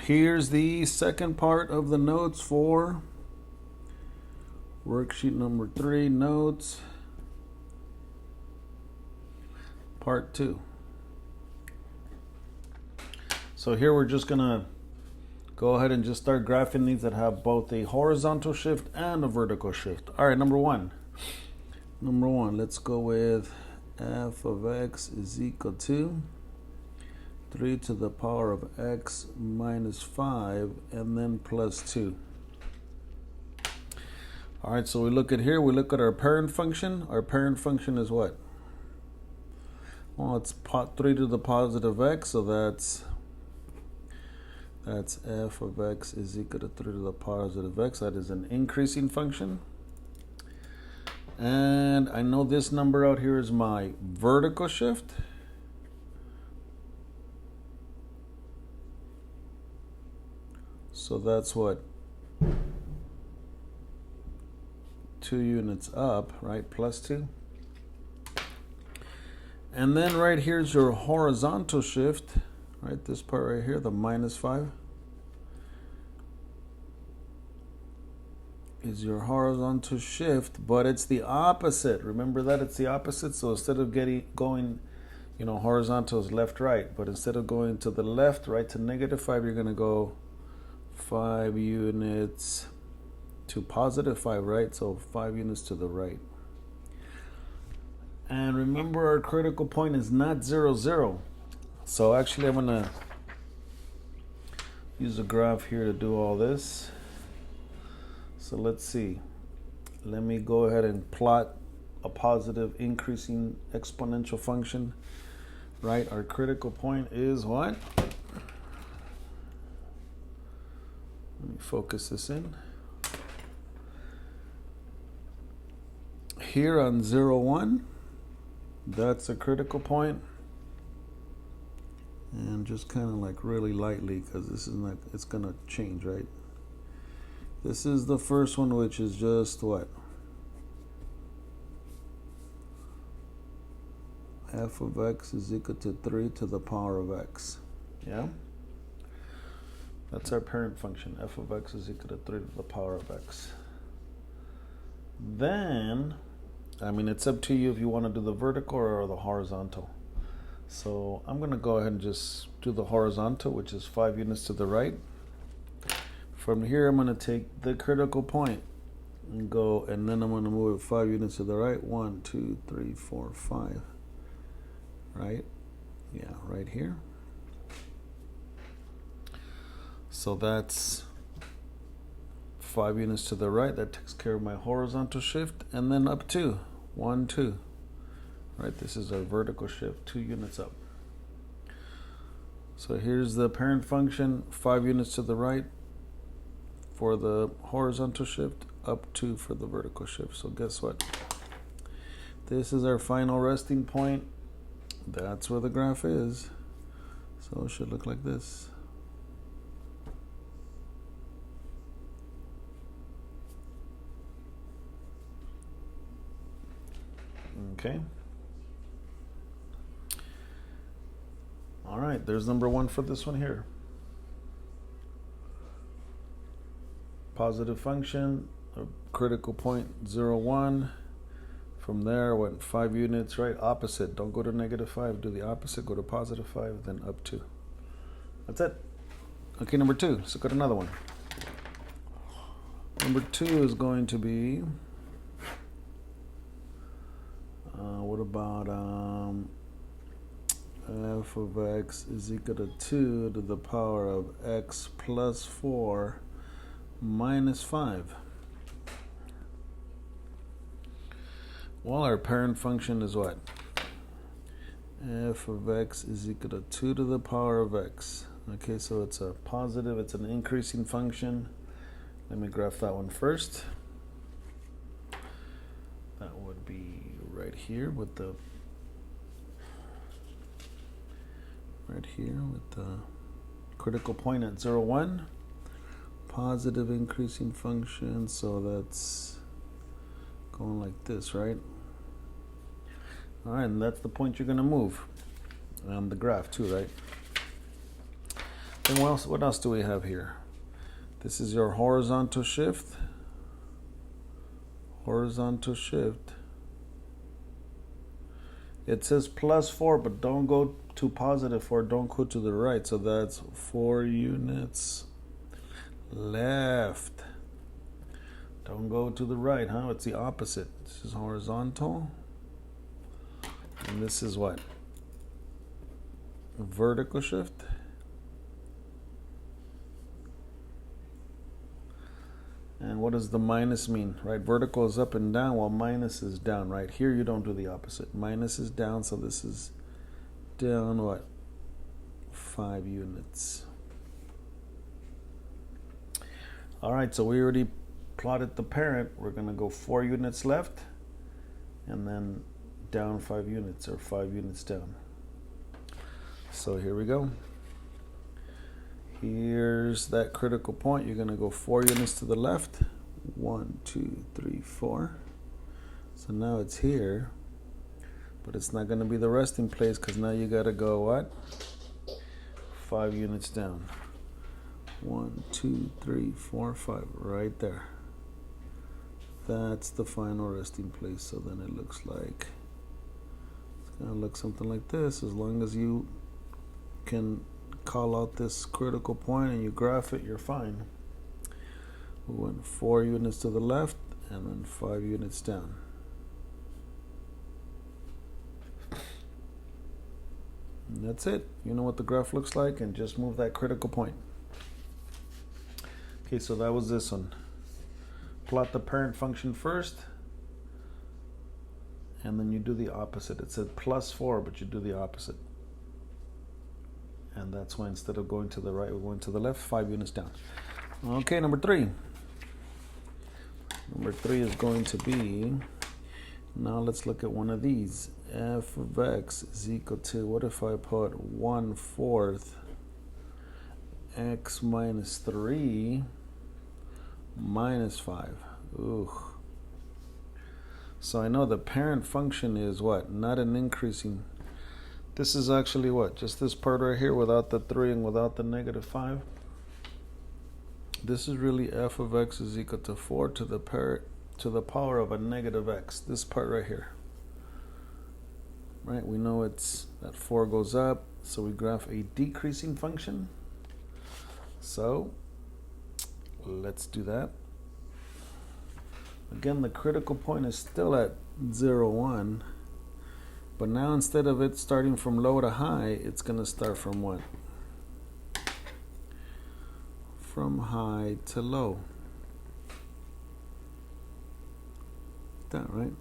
here's the second part of the notes for worksheet number 3, notes, part 2. So here we're just gonna go ahead and just start graphing these that have both a horizontal shift and a vertical shift. All right, number one, let's go with f of x is equal to 3 to the power of x minus 5 and then plus 2. All right, so we look at here, we look at our parent function. Our parent function is what? Well, it's 3 to the positive x, so that's f of x is equal to 3 to the positive x. That is an increasing function. And I know this number out here is my vertical shift. So that's what? 2 units up, right? Plus 2. And then right here's your horizontal shift, right? This part right here, the minus 5, is your horizontal shift, but it's the opposite. Remember that it's the opposite. So instead of going, horizontal is left, right, but instead of going to the left, right to negative 5, you're going to go 5 units to positive 5, right? So 5 units to the right. And remember, our critical point is not 0, 0. So actually, I'm going to use a graph here to do all this. So let's see. Let me go ahead and plot a positive increasing exponential function, right? Our critical point is what? Let me focus this in. Here on 0, 1, that's a critical point. And just kind of like really lightly, because this is not, it's going to change, right? This is the first one, which is just what? F of x is equal to 3 to the power of x. Yeah? That's our parent function. F of x is equal to 3 to the power of x. Then, it's up to you if you want to do the vertical or the horizontal. So I'm going to go ahead and just do the horizontal, which is 5 units to the right. From here, I'm going to take the critical point and go, and then I'm going to move it 5 units to the right. 1, 2, 3, 4, 5. Right? Yeah, right here. So that's 5 units to the right. That takes care of my horizontal shift. And then up 2. 1, 2. Right? This is our vertical shift. 2 units up. So here's the parent function. 5 units to the right for the horizontal shift, up 2 for the vertical shift. So guess what? This is our final resting point. That's where the graph is. So it should look like this. Okay. All right, there's number 1 for this one here. Positive function, a critical point 0, 1. From there, went 5 units, right? Opposite. Don't go to negative 5. Do the opposite. Go to positive 5, then up 2. That's it. Okay, number 2. Let's look at another one. Number 2 is going to be, what about f of x is equal to 2 to the power of x plus 4 minus 5. Well, our parent function is what? F of x is equal to 2 to the power of x. Okay, so it's a positive, it's an increasing function. Let me graph that one first. That would be right here with the critical point at 0, 1. Positive increasing function, so that's going like this, right? All right, and that's the point you're going to move on the graph too, right? And what else do we have here? This is your horizontal shift. Horizontal shift. It says +4, but don't go to +4. Don't go to the right. So that's 4 units left. Don't go to the right, huh? It's the opposite. This is horizontal. And this is what? Vertical shift. And what does the minus mean, right? Vertical is up and down, while minus is down, right? Here you don't do the opposite. Minus is down, so this is down what? 5 units. All right, so we already plotted the parent. We're going to go 4 units left, and then down 5 units, or 5 units down. So here we go. Here's that critical point. You're going to go 4 units to the left. 1, 2, 3, 4. So now it's here, but it's not going to be the resting place because now you got to go what? 5 units down. 1, 2, 3, 4, 5. Right there. That's the final resting place. So then it looks like it's going to look something like this. As long as you can call out this critical point and you graph it, you're fine. We went 4 units to the left and then 5 units down. And that's it. You know what the graph looks like, and just move that critical point. Okay, so that was this one. Plot the parent function first, and then you do the opposite. It said +4, but you do the opposite. And that's why instead of going to the right, we're going to the left, 5 units down. Okay, number 3. Number 3 is going to be, now let's look at one of these. F of x is equal to, what if I put 1/4 x minus 3 minus 5? Ooh. So I know the parent function is what? Not an increasing. This is actually what? Just this part right here without the 3 and without the -5. This is really f of x is equal to 4 to the power of a -x. This part right here. Right? We know it's that 4 goes up, so we graph a decreasing function. So let's do that. Again, the critical point is still at 0, 1. But now instead of it starting from low to high, it's going to start from what? From high to low. That right?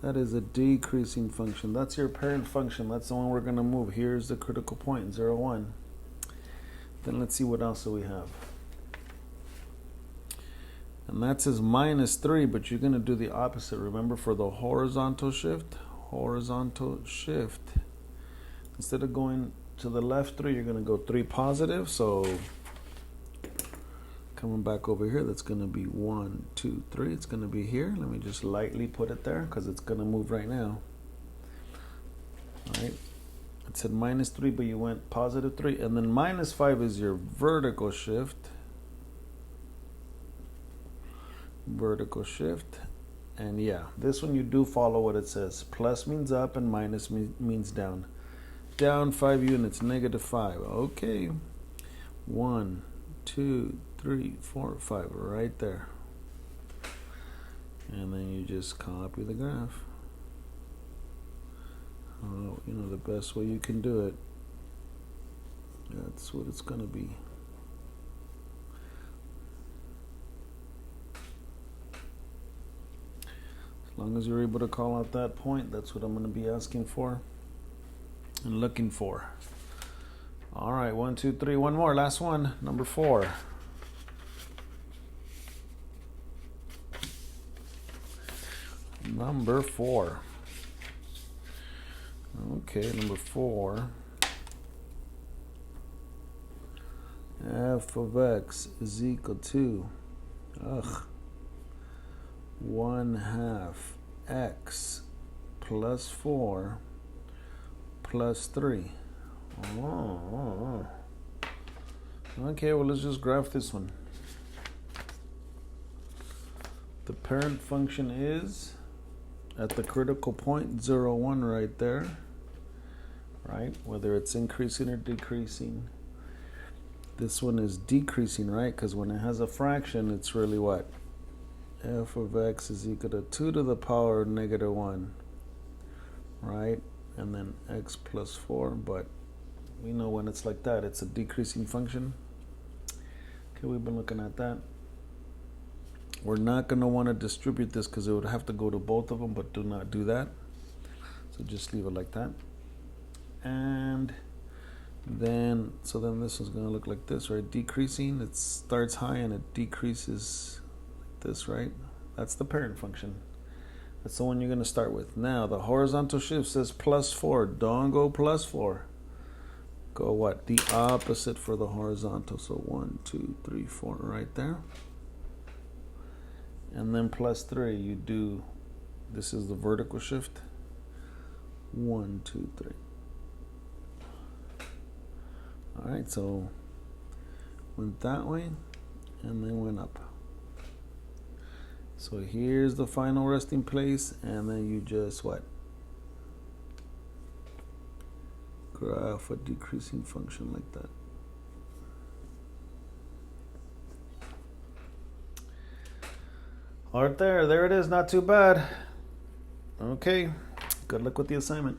That is a decreasing function. That's your parent function. That's the one we're going to move. Here's the critical point, 0, 1. Then let's see what else do we have. And that says -3, but you're going to do the opposite. Remember, for the horizontal shift, instead of going to the left 3, you're going to go 3 positive. So coming back over here, that's going to be 1, 2, 3. It's going to be here. Let me just lightly put it there because it's going to move right now. All right. It said -3, but you went +3. And then -5 is your vertical shift. Vertical shift. And yeah, this one you do follow what it says. Plus means up and minus means down. Down 5 units, -5. Okay. 1, 2, 3, 4, 5. Right there. And then you just copy the graph. Oh, you know, the best way you can do it. That's what it's going to be. As long as you're able to call out that point, that's what I'm going to be asking for and looking for. All right, 1, 2, 3, one more. Last one, number 4. Number 4. Okay, number 4. F of x is equal to 1/2 x plus 4 plus 3. Okay, well, let's just graph this one. The parent function is at the critical point 0, 1 right there, right? Whether it's increasing or decreasing. This one is decreasing, right? Because when it has a fraction, it's really what? F of x is equal to 2 to the power of negative 1, right? And then x plus 4, but we know when it's like that, it's a decreasing function. Okay, we've been looking at that. We're not going to want to distribute this because it would have to go to both of them, but do not do that. So just leave it like that. And then, so then this is going to look like this, right? Decreasing, it starts high and it decreases like this, right? That's the parent function. That's the one you're going to start with. Now, the horizontal shift says plus 4. Don't go plus 4. Go what? The opposite for the horizontal. So 1, 2, 3, 4 right there. And then plus 3, you do, this is the vertical shift. 1, 2, 3. All right, so went that way and then went up. So here's the final resting place, and then you just what? Graph a decreasing function like that. All right, there it is, not too bad. Okay, good luck with the assignment.